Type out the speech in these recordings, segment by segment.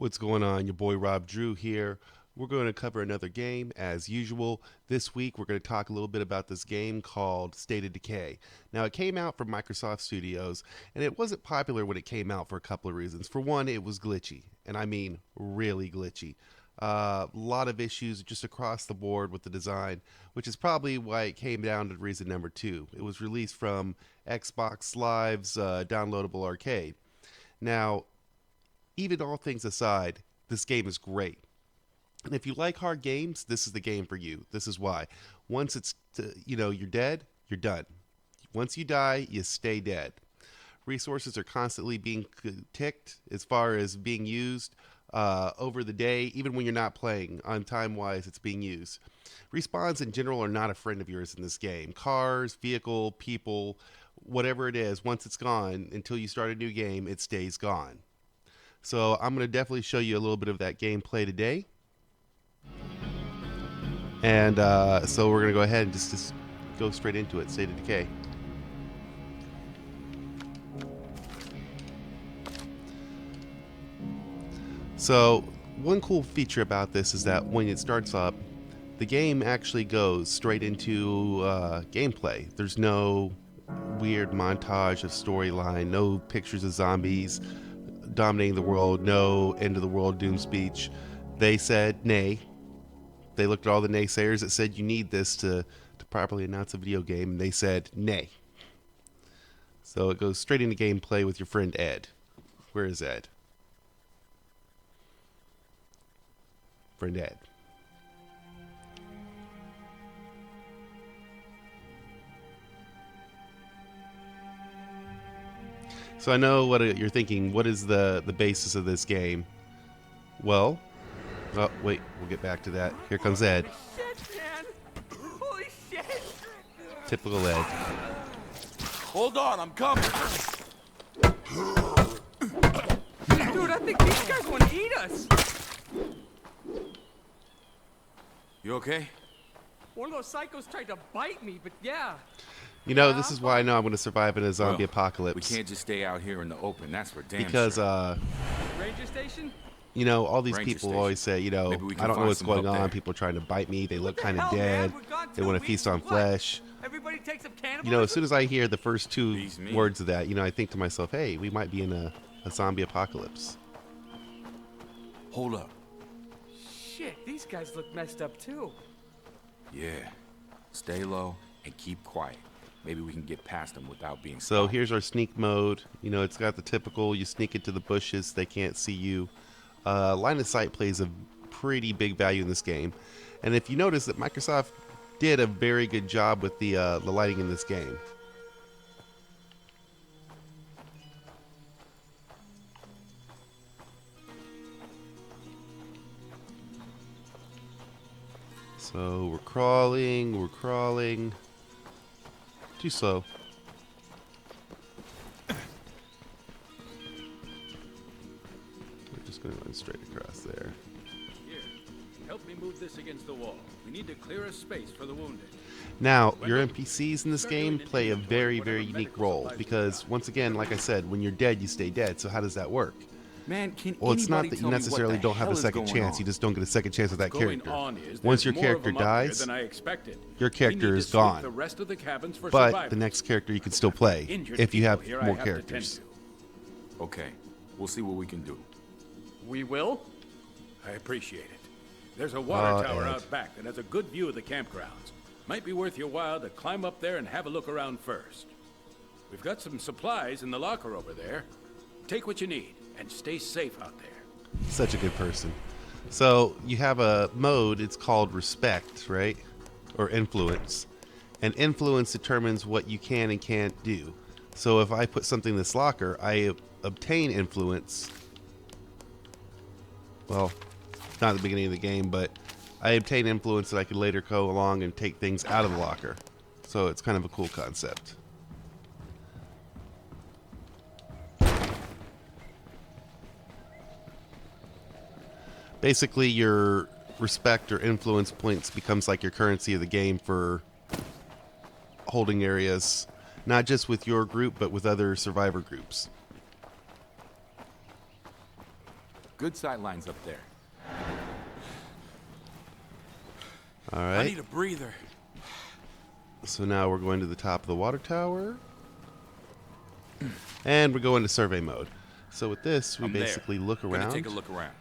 What's going on? Your boy Rob Drew here. We're going to cover another game as usual. This week we're going to talk a little bit about this game called State of Decay. Now it came out from Microsoft Studios and it wasn't popular when it came out for a couple of reasons. For one, it was glitchy, and I mean really glitchy. A lot of issues just across the board with the design, which is probably why it came down to reason number two. It was released from Xbox Live's downloadable arcade. Now, even all things aside, this game is great. And if you like hard games, this is the game for you. This is why. Once you're dead, you're done. Once you die, you stay dead. Resources are constantly being ticked as far as being used over the day, even when you're not playing. On time-wise, it's being used. Respawns in general are not a friend of yours in this game. Cars, vehicle, people, whatever it is, once it's gone, until you start a new game, it stays gone. So I'm going to definitely show you a little bit of that gameplay today. And so we're going to go ahead and just go straight into it. State of Decay. So one cool feature about this is that when it starts up, the game actually goes straight into gameplay. There's no weird montage of storyline, no pictures of zombies dominating the world, no end of the world doom speech. They said nay. They looked at all the naysayers that said you need this to properly announce a video game, and they said nay. So it goes straight into gameplay with your friend Ed. Where is Ed? Friend Ed. So I know what you're thinking. What is the basis of this game? Well, oh wait, we'll get back to that. Here comes Ed. Shit, man! Holy shit! Typical Ed. Hold on, I'm coming. Dude, I think these guys want to eat us! You okay? One of those psychos tried to bite me, but yeah. You know, this is why I know I'm going to survive in a zombie apocalypse. We can't just stay out here in the open. That's for damn because sure. Ranger station? You know, all these Ranger people station. always say, you know, Maybe we can I don't know find what's some going help on. there. People are trying to bite me. They look the kind of hell, dead. man? We're gone They 2 want to weeks, feast on what? flesh. Everybody takes up cannibalism? You know, as soon as I hear the first two Beats me. words of that, you know, I think to myself, hey, we might be in a zombie apocalypse. Hold up. Shit, these guys look messed up too. Yeah. Stay low and keep quiet. Maybe we can get past them without being So spotted. here's our sneak mode. You know, it's got the typical, you sneak into the bushes, they can't see you. Line of sight plays a pretty big value in this game. And if you notice that Microsoft did a very good job with the lighting in this game. So we're crawling. Too slow. We're just going to run straight across there. Here, help me move this against the wall. We need to clear a space for the wounded. Now, your NPCs in this game play a very, very unique role because, once again, like I said, when you're dead, you stay dead. So how does that work? Man, can Well, it's not anybody that you tell me what necessarily the don't have a hell is second going chance. on? You just don't get a second chance with that Going character. on is Once there's your more of character them up here dies, than I expected. your We character need to is sweep gone. The rest of the cabins for But survivors. the next character you can still play Injured if you have people here I more have to tend characters. to. Okay, we'll see what we can do. We will? I appreciate it. There's a water tower Ed. out back that has a good view of the campgrounds. Might be worth your while to climb up there and have a look around first. We've got some supplies in the locker over there. Take what you need and stay safe out there. Such a good person. So you have a mode, it's called respect, right? Or influence. And influence determines what you can and can't do. So if I put something in this locker, I obtain influence. Well, not at the beginning of the game, but I obtain influence that I can later go along and take things out of the locker. So it's kind of a cool concept. Basically, your respect or influence points becomes like your currency of the game for holding areas, not just with your group, but with other survivor groups. Good sight lines up there. All I right. need a breather. So now we're going to the top of the water tower. And we're going to survey mode. So with this, we I'm there. basically look Gonna around. take a look around.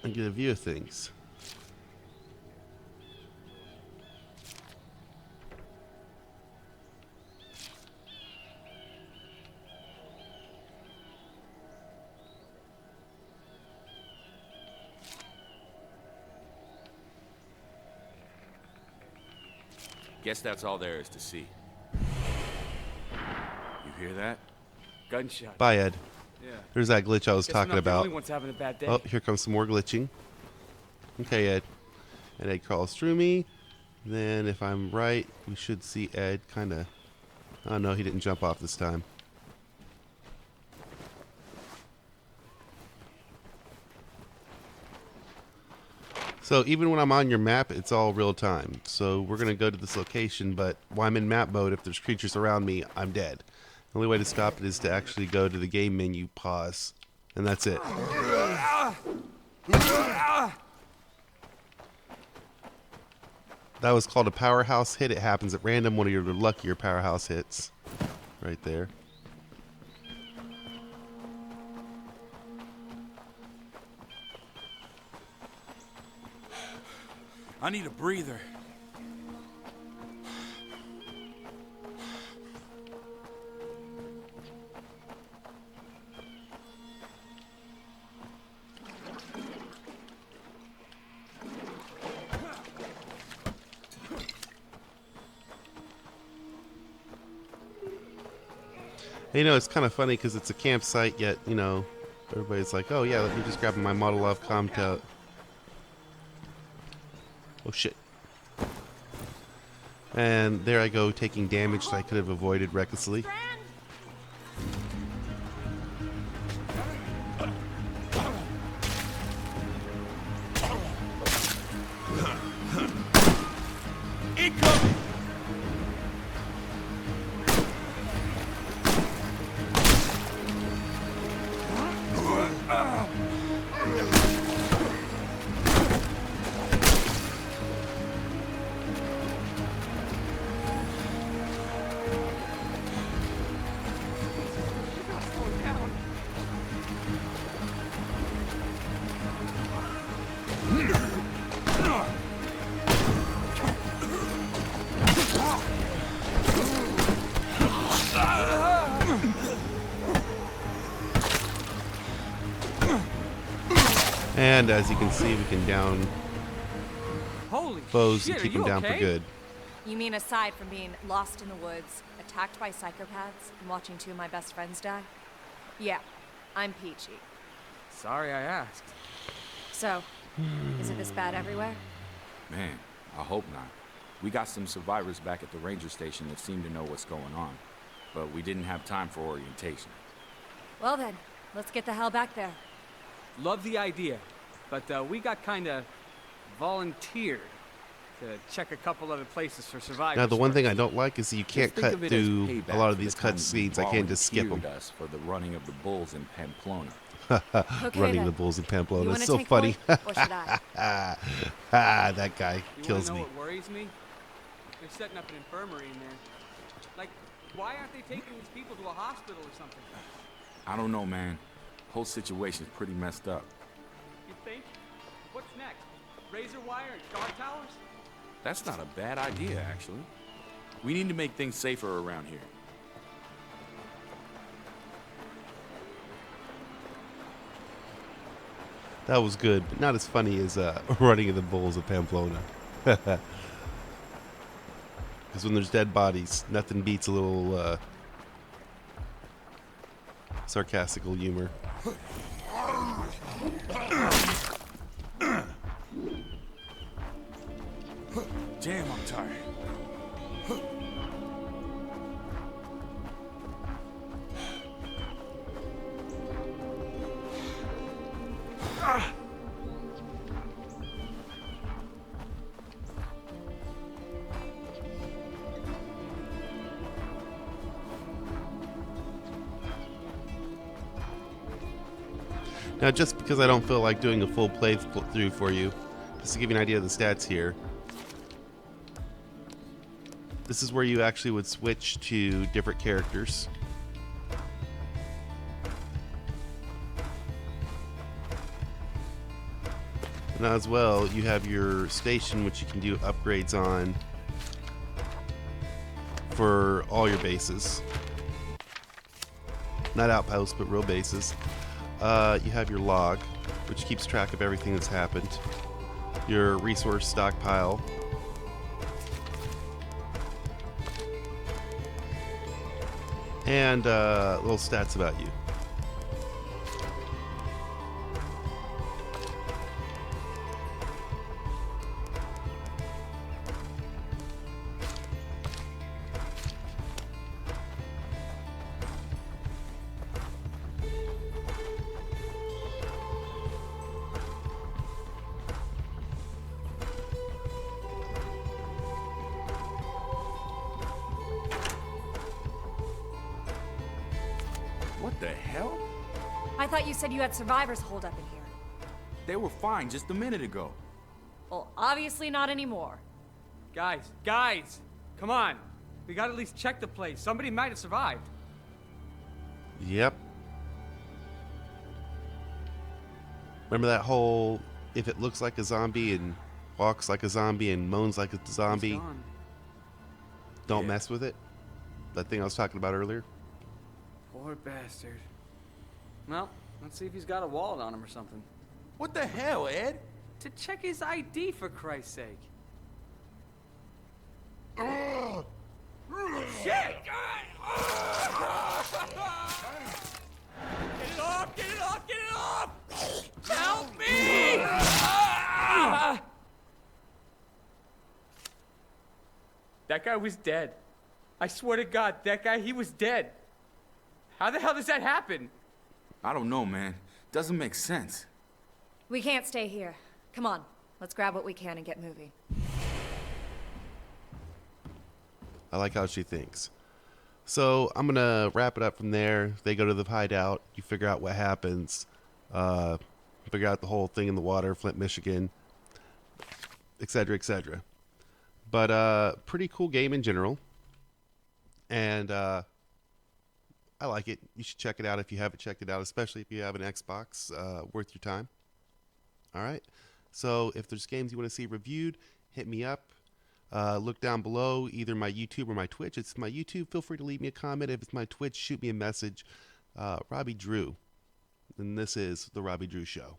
And get a view of things. Guess that's all there is to see. You hear that? Gunshot. Bye, Ed. Yeah. There's that glitch I was Guess we're talking not the about. only ones having a bad day. Oh, here comes some more glitching. Okay, Ed. And Ed crawls through me. Then, if I'm right, we should see Ed kind of... Oh, no, he didn't jump off this time. So, even when I'm on your map, it's all real time. So, we're going to go to this location, but while I'm in map mode, if there's creatures around me, I'm dead. The only way to stop it is to actually go to the game menu, pause, and that's it. That was called a powerhouse hit. It happens at random, one of your luckier powerhouse hits. Right there. I need a breather. You know, it's kind of funny because it's a campsite, yet, you know, everybody's like, oh yeah, let me just grab my Model Love Comtout. Oh shit. And there I go, taking damage that I could have avoided recklessly. Incoming! And as you can see, we can down Holy foes shit, and keep are you them down for okay? good. You mean aside from being lost in the woods, attacked by psychopaths, and watching two of my best friends die? Yeah, I'm peachy. Sorry I asked. So, is it this bad everywhere? Man, I hope not. We got some survivors back at the ranger station that seem to know what's going on, but we didn't have time for orientation. Well then, let's get the hell back there. Love the idea, but we got kinda volunteered to check a couple other places for survivors. Now, the one thing I first. don't like is that you can't Just think cut of it as through payback a lot of for the these time cut you scenes. I can't just skip them. volunteered us for the running of the bulls in Pamplona. Okay, Running then. the bulls in Pamplona. You It's wanna so take funny. point, or should I? That guy You kills wanna me. know what worries me? They're setting up an infirmary in there. Like, why aren't they taking these people to a hospital or something? I don't know, man. Whole situation's pretty messed up. You think? What's next? Razor wire and guard towers? That's not a bad idea, actually. We need to make things safer around here. That was good, but not as funny as running of the bulls of Pamplona. Because when there's dead bodies, nothing beats a little sarcastical humor. Damn, I'm tired. Now, just because I don't feel like doing a full playthrough for you, just to give you an idea of the stats here, this is where you actually would switch to different characters. And as well, you have your station, which you can do upgrades on for all your bases. Not outposts, but real bases. You have your log, which keeps track of everything that's happened. Your resource stockpile. And little stats about you. What the hell? I thought you said you had survivors holed up in here. They were fine just a minute ago. Well, obviously not anymore. Guys, come on. We gotta at least check the place. Somebody might have survived. Yep. Remember that whole, if it looks like a zombie and walks like a zombie and moans like a zombie, He's gone. don't Yeah. mess with it? That thing I was talking about earlier? Poor bastard. Well, let's see if he's got a wallet on him or something. What the hell, Ed? To check his ID, for Christ's sake. Shit! Get it off! Get it off! Get it off! Help me! That guy was dead. I swear to God, that guy, he was dead. How the hell does that happen? I don't know, man. Doesn't make sense. We can't stay here. Come on, let's grab what we can and get moving. I like how she thinks. So I'm going to wrap it up from there. They go to the hideout. You figure out what happens. Figure out the whole thing in the water, Flint, Michigan, etc., etc. But pretty cool game in general. And I like it. You should check it out if you haven't checked it out, especially if you have an Xbox. Worth your time. All right. So if there's games you want to see reviewed, hit me up. Look down below, either my YouTube or my Twitch. It's my YouTube. Feel free to leave me a comment. If it's my Twitch, shoot me a message. Robbie Drew. And this is The Robbie Drew Show.